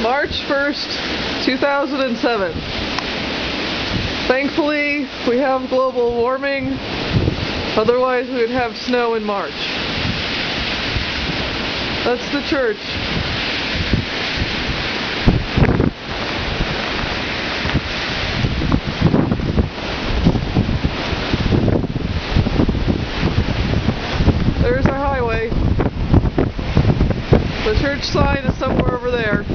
March 1st, 2007. Thankfully, we have global warming, otherwise we would have snow in March. That's the church. There's our highway. The church sign is somewhere over there.